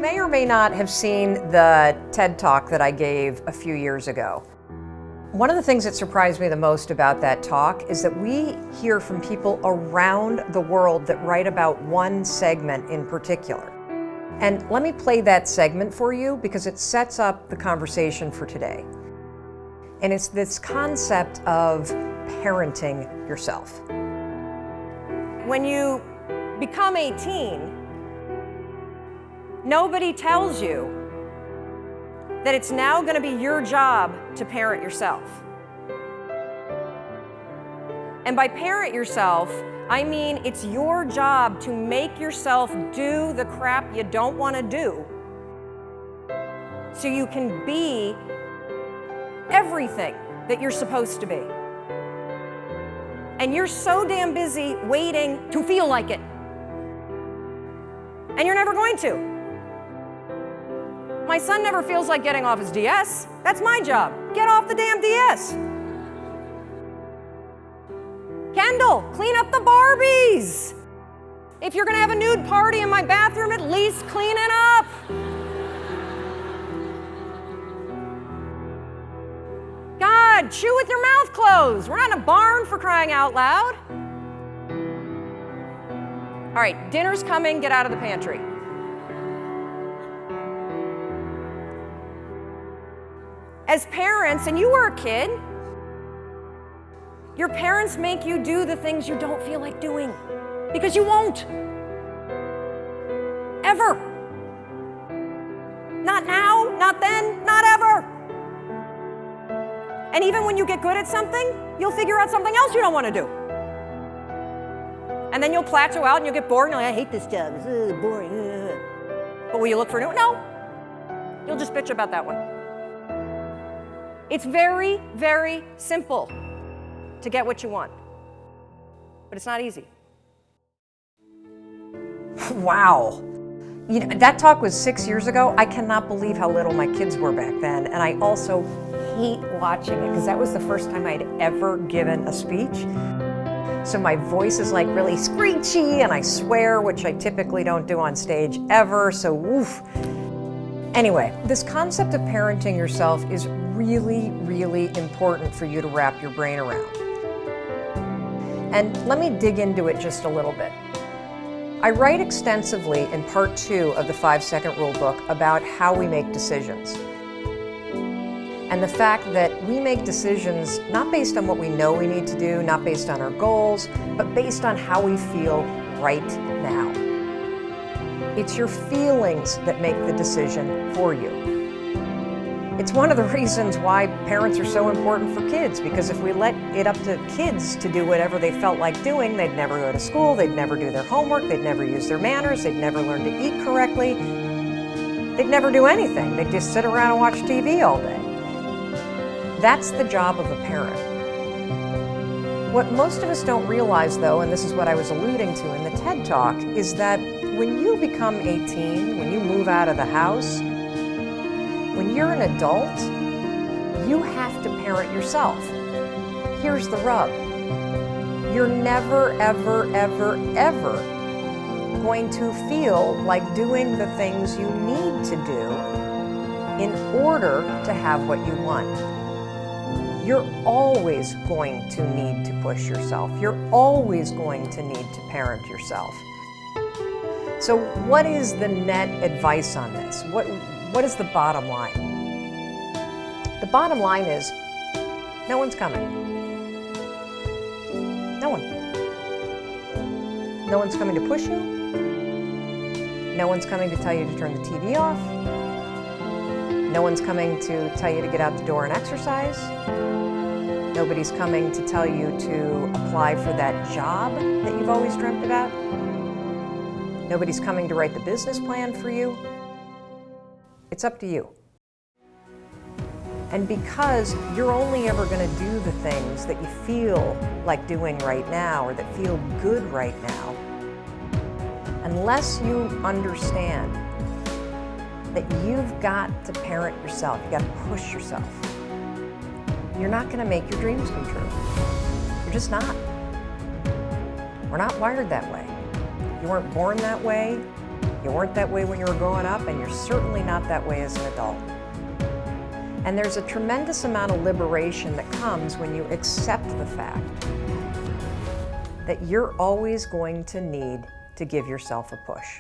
may or may not have seen the TED Talk that I gave a few years ago. One of the things that surprised me the most about that talk is that we hear from people around the world that write about one segment in particular. And let me play that segment for you because it sets up the conversation for today. And it's this concept of parenting yourself. When you become 18, nobody tells you that it's now going to be your job to parent yourself. And by parent yourself, I mean it's your job to make yourself do the crap you don't want to do so you can be everything that you're supposed to be. And you're so damn busy waiting to feel like it. And you're never going to. My son never feels like getting off his DS. That's my job. Get off the damn DS. Kendall, clean up the Barbies. If you're gonna have a nude party in my bathroom, at least clean it up. God, chew with your mouth closed. We're not in a barn, for crying out loud. All right, dinner's coming, get out of the pantry. As parents, and you were a kid, your parents make you do the things you don't feel like doing because you won't. Ever. Not now, not then, not ever. And even when you get good at something, you'll figure out something else you don't want to do. And then you'll plateau out and you'll get bored and you're like, I hate this job, it's boring. But will you look for a new one? No. You'll just bitch about that one. It's very, very simple to get what you want, but it's not easy. Wow. You know, that talk was 6 years ago. I cannot believe how little my kids were back then, and I also hate watching it because that was the first time I'd ever given a speech. So my voice is like really screechy, and I swear, which I typically don't do on stage ever, so woof. Anyway, this concept of parenting yourself is really, really important for you to wrap your brain around. And let me dig into it just a little bit. I write extensively in part 2 of the 5-Second Rule book about how we make decisions. And the fact that we make decisions not based on what we know we need to do, not based on our goals, but based on how we feel right now. It's your feelings that make the decision for you. It's one of the reasons why parents are so important for kids, because if we let it up to kids to do whatever they felt like doing, they'd never go to school, they'd never do their homework, they'd never use their manners, they'd never learn to eat correctly, they'd never do anything. They'd just sit around and watch TV all day. That's the job of a parent. What most of us don't realize, though, and this is what I was alluding to in the TED Talk, is that when you become 18, when you move out of the house, when you're an adult, you have to parent yourself. Here's the rub. You're never, ever, ever, ever going to feel like doing the things you need to do in order to have what you want. You're always going to need to push yourself. You're always going to need to parent yourself. So what is the net advice on this? What is the bottom line? The bottom line is, no one's coming. No one. No one's coming to push you. No one's coming to tell you to turn the TV off. No one's coming to tell you to get out the door and exercise. Nobody's coming to tell you to apply for that job that you've always dreamt about. Nobody's coming to write the business plan for you. It's up to you. And because you're only ever going to do the things that you feel like doing right now or that feel good right now, unless you understand that you've got to parent yourself, you've got to push yourself, you're not going to make your dreams come true. You're just not. We're not wired that way. You weren't born that way. You weren't that way when you were growing up, and you're certainly not that way as an adult. And there's a tremendous amount of liberation that comes when you accept the fact that you're always going to need to give yourself a push.